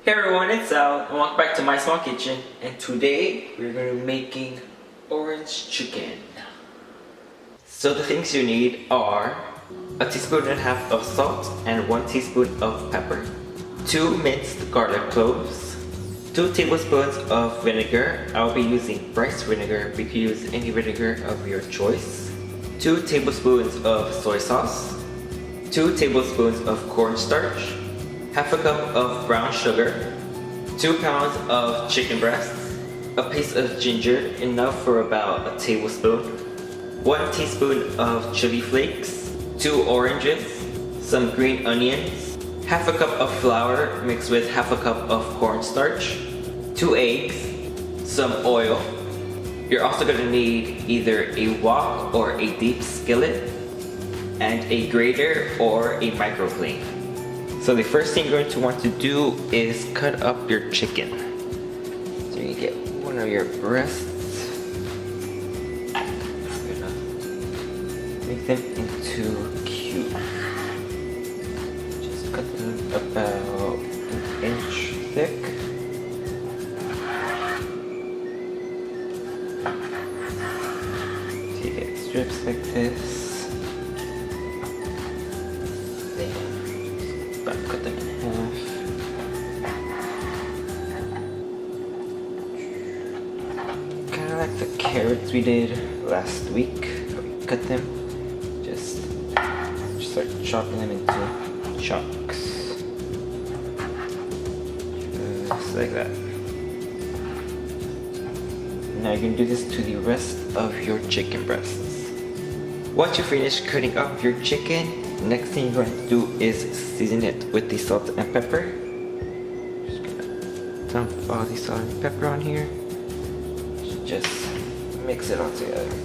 Hey everyone, it's Al and welcome back to my small kitchen, and today we're going to be making orange chicken. So the things you need are a teaspoon and a half of salt and 1 teaspoon of pepper, 2 minced garlic cloves, 2 tablespoons of vinegar. I'll be using rice vinegar, but you can use any vinegar of your choice, 2 tablespoons of soy sauce, 2 tablespoons of cornstarch, half a cup of brown sugar, 2 pounds of chicken breasts, a piece of ginger, enough for about a tablespoon, 1 teaspoon of chili flakes, 2 oranges, some green onions, half a cup of flour mixed with half a cup of cornstarch, 2 eggs, some oil. You're also going to need either a wok or a deep skillet, and a grater or a microplane. So the first thing you're going to want to do is cut up your chicken. So you get one of your breasts. You're gonna make them into cubes. Just cut them about an inch thick. So you get strips like this. Cut them in half. Kind of like the carrots we did last week. We cut them. Just start chopping them into chunks. Just like that. Now you're going to do this to the rest of your chicken breasts. Once you finish cutting up your chicken, next thing you're going to do is season it with the salt and pepper. Just gonna dump all the salt and pepper on here. Just mix it all together.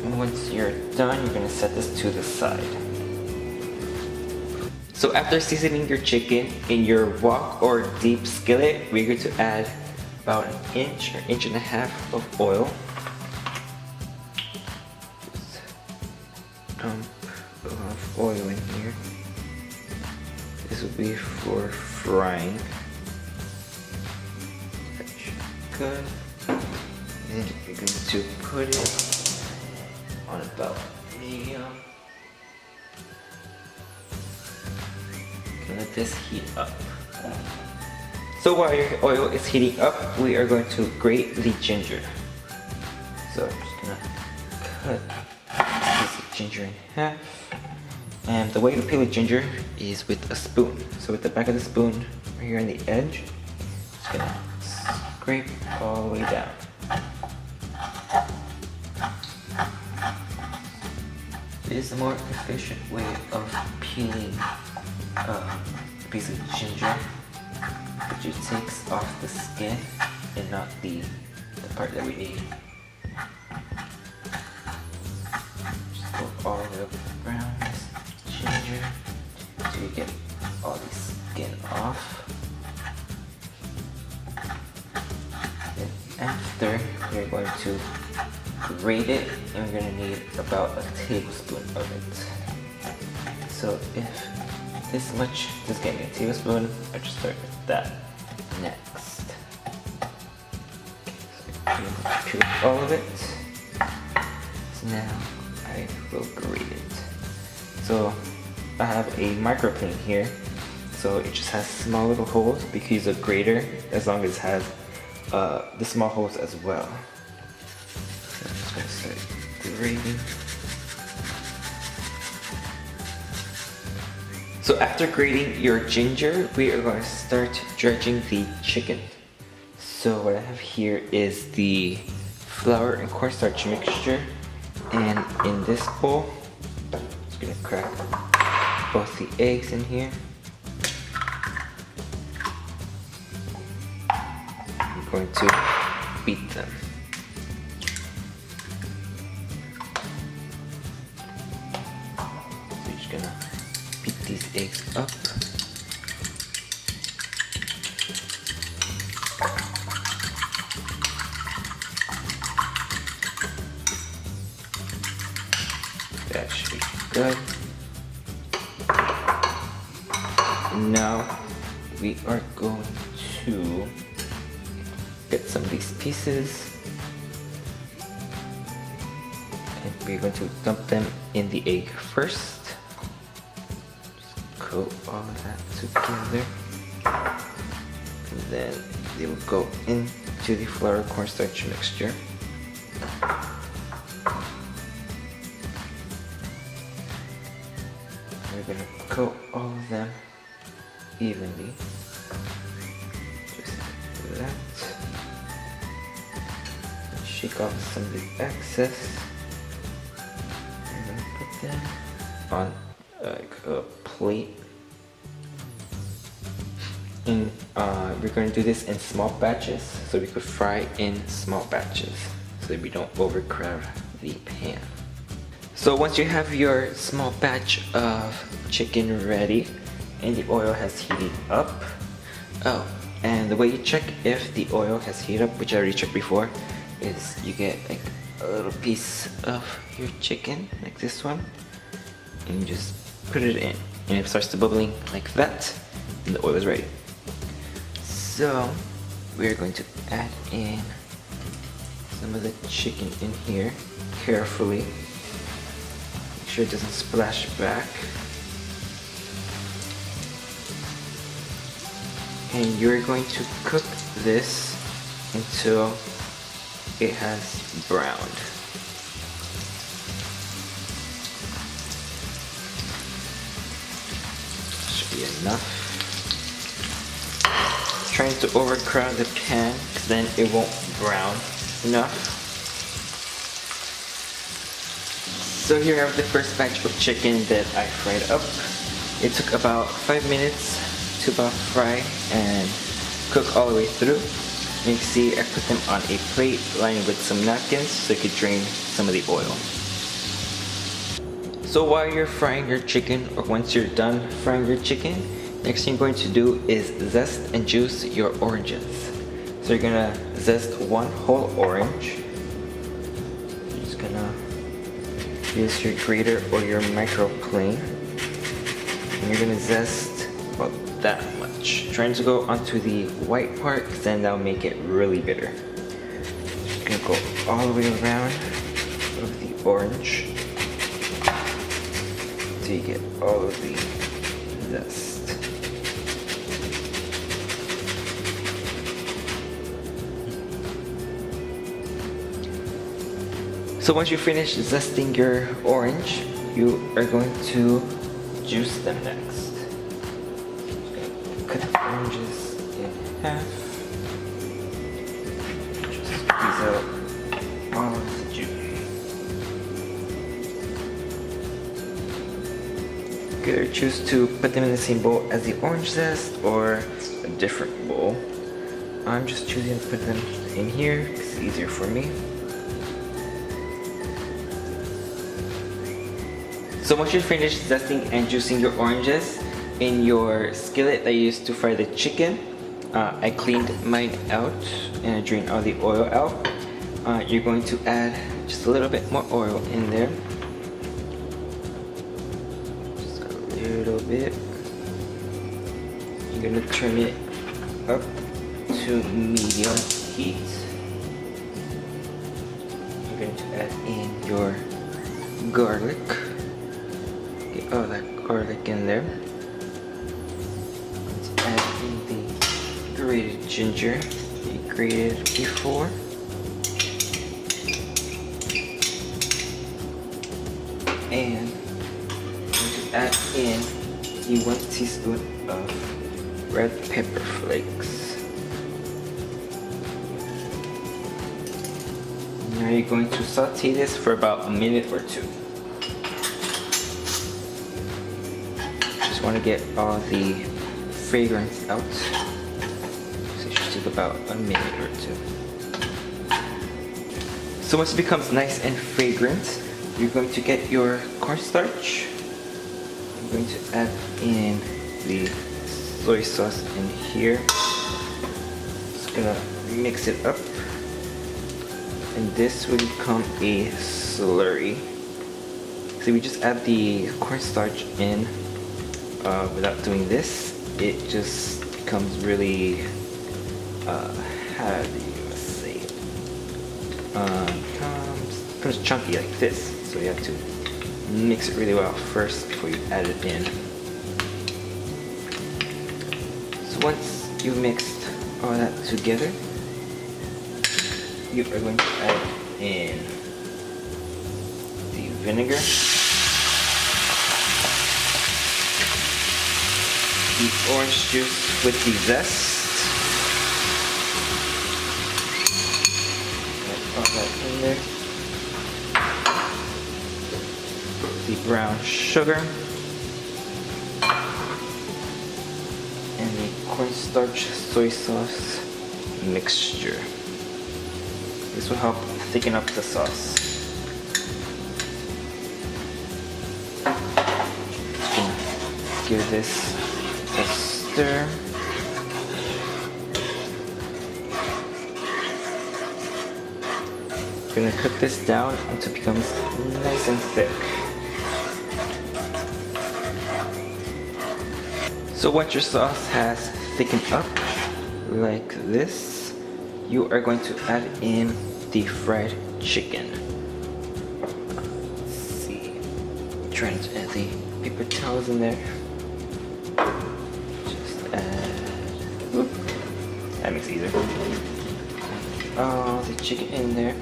And once you're done, you're gonna set this to the side. So after seasoning your chicken in your wok or deep skillet, we're going to add about an inch or inch and a half of oil. Dump a lot of oil in here. This will be for frying. That should be good. And you're going to put it on about medium. Gonna let this heat up. So while your oil is heating up, we are going to grate the ginger. So I'm just gonna cut ginger in half, and the way to peel the ginger is with a spoon. So with the back of the spoon right here on the edge, just gonna scrape all the way down. This is a more efficient way of peeling a piece of ginger, which it takes off the skin and not the part that we need. All the brown ginger so you get all the skin off. Then after, we're going to grate it, and we're going to need about a tablespoon of it. So if this much does get me a tablespoon, I just start with that next. Okay, so peel all of it. So now I will grate it. So I have a microplane here, so it just has small little holes. We can use a grater as long as it has the small holes as well. So I'm just going to start grating. So after grating your ginger, we are going to start dredging the chicken. So what I have here is the flour and cornstarch mixture. And in this bowl, I'm just gonna crack both the eggs in here. I'm going to beat them. So you're just gonna beat these eggs up. That should be good. now we are going to get some of these pieces and we're going to dump them in the egg first. Just coat all that together. And then they will go into the flour cornstarch mixture. We're going to coat all of them evenly. Just like that. And shake off some of the excess. We're going to put them on like a plate. And we're going to do this in small batches, so we could fry in small batches so that we don't overcrowd the pan. So once you have your small batch of chicken ready and the oil has heated up, oh, and the way you check if the oil has heated up, which I already checked before, is you get like a little piece of your chicken like this one and you just put it in, and if it starts to bubbling like that, then the oil is ready. So we're going to add in some of the chicken in here carefully. Make sure it doesn't splash back. And you're going to cook this until it has browned. Should be enough. Trying to overcrowd the pan because then it won't brown enough. So here I have the first batch of chicken that I fried up. It took about 5 minutes to about fry and cook all the way through. You can see I put them on a plate lined with some napkins so you could drain some of the oil. So while you're frying your chicken, or once you're done frying your chicken, next thing you're going to do is zest and juice your oranges. So you're gonna zest one whole orange. You're just gonna use your grater or your Microplane. And you're gonna zest about that much. Trying to go onto the white part because then that'll make it really bitter. Just gonna go all the way around of the orange until you get all of the zest. So once you finish zesting your orange, you are going to juice them next. Cut the oranges in half. Just squeeze out all of the juice. You could either choose to put them in the same bowl as the orange zest or a different bowl. I'm just choosing to put them in here because it's easier for me. So once you finish zesting and juicing your oranges, in your skillet that you used to fry the chicken, I cleaned mine out and I drained all the oil out. You're going to add just a little bit more oil in there. Just a little bit. You're going to turn it up to medium heat. You're going to add in your garlic. Get all that garlic in there. Let's add in the grated ginger you grated before. And I'm going to add in the 1 teaspoon of red pepper flakes. Now you're going to saute this for about a minute or two. Just want to get all the fragrance out. So it should take about a minute or two. So once it becomes nice and fragrant, you're going to get your cornstarch. I'm going to add in the soy sauce in here. Just gonna mix it up. And this will become a slurry. So we just add the cornstarch in without doing this. it just becomes really, how do you say it? Becomes chunky like this. So you have to mix it really well first before you add it in. So once you've mixed all that together, you are going to add in the vinegar, the orange juice with the zest, add all that in there, the brown sugar, and the cornstarch soy sauce mixture. This will help thicken up the sauce. Give this a stir. I'm gonna cook this down until it becomes nice and thick. So once your sauce has thickened up like this, you are going to add in the fried chicken. Let's see. Trying to add the paper towels in there. Just add. Whoop. That makes it easier. Oh, the chicken in there.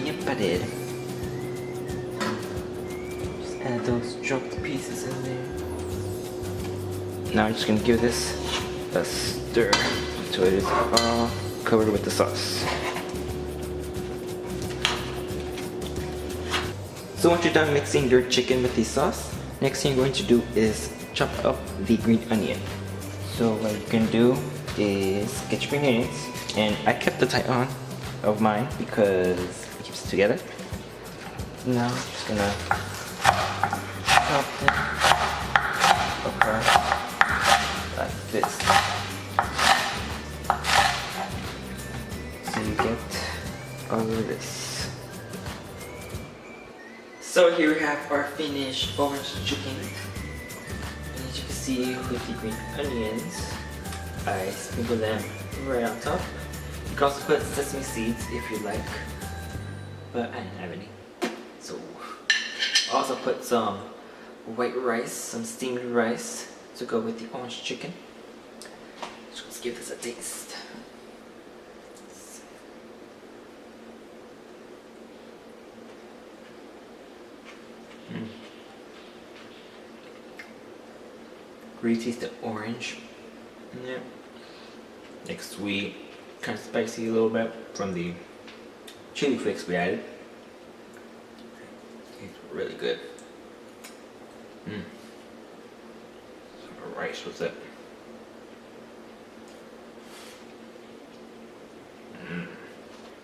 Yep, I did. Just add those chopped pieces in there. Now I'm just going to give this a stir until it is all covered with the sauce. So once you're done mixing your chicken with the sauce, next thing you're going to do is chop up the green onion. So what you can do is get your green onions, and I kept the tight on of mine because it keeps it together. Now I'm just gonna chop it apart like this. So you get all of this. So here we have our finished orange chicken. And as you can see with the green onions, I sprinkle them right on top. You can also put sesame seeds if you like, but I didn't have any. So I also put some white rice, some steamed rice to go with the orange chicken. So let's give this a taste. Really taste the orange in there. Like sweet, kind of spicy a little bit from the chili flakes we added. It's really good. Some rice with it.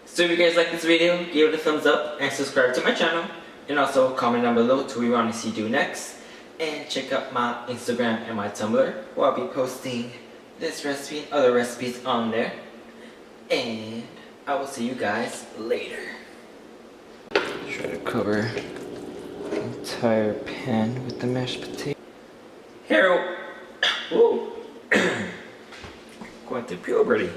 So if you guys like this video, give it a thumbs up and subscribe to my channel. And also comment down below to what you want to see do next. And check out my Instagram and my Tumblr, where I'll be posting this recipe and other recipes on there. And I will see you guys later. Try to cover the entire pan with the mashed potato. Harold! Whoa! Quite the puberty.